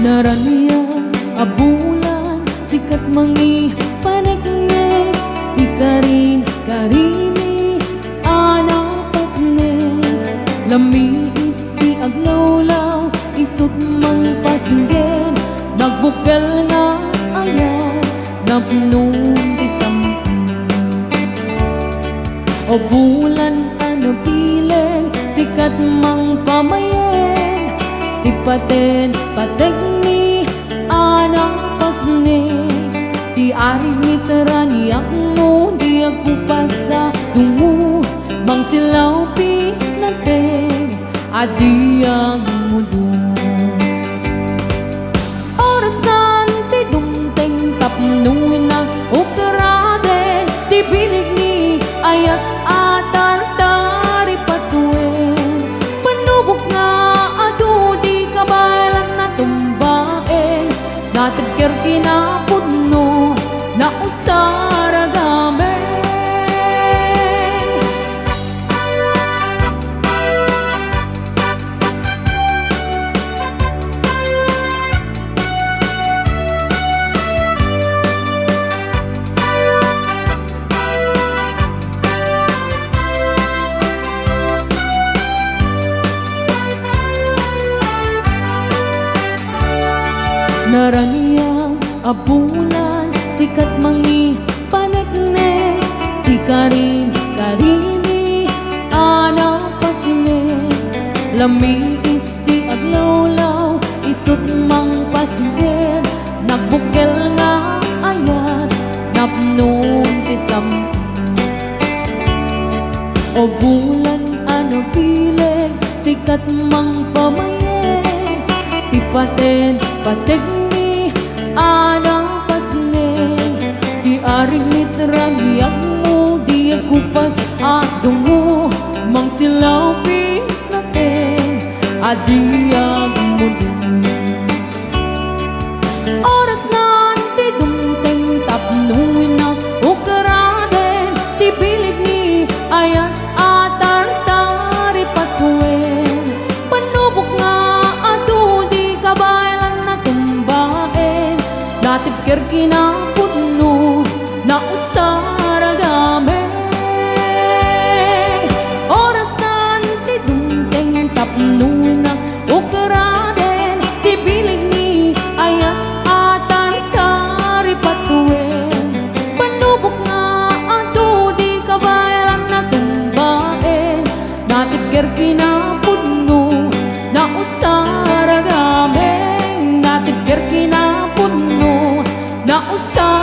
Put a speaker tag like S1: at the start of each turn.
S1: Naraniya abulan sikat mangi panagnet ikarin karimi ana pasne lami isti aglawlaw isut mang pasinggen nagbukal nga ayan napnong isam o bulan ano piling sikat mang pamayen ipaten pategni anak pasne di ari mitrani akmo di aku pasa tungu bang silaw pinateng adi ang mudu oras nanti dumteng tapnungin na ukraden di bilig ni ayat atar tari patuin panubok nga adu di kabalan na tumbain natagkir kinapudno na usaragame Naraniya abulan sikat mangi panagnet ikarin karimi ana pasne lami isti aglawlaw isut mang pasgen nagbukel nga ayat napnong tisam o bulan ano pileg sikat mang pamayen ipaten pategni anang pasne di aring mitrani mo di akupas adong mo mang silaw pinaten adi ang mundo oras nanti dumteng tapnuin na ukaraden di bilig ni ayan atar tari patuin panubok nga ato di kabalan na tumbain natipkir kinapudno na usaragame oras nanti dumteng tapnuin na ukaraden di bilig ni ayat atar tari patuin panubok nga ato di kabalan na tumbain natipkir kinapudno na usaragame natipkir kinapudno na usaragame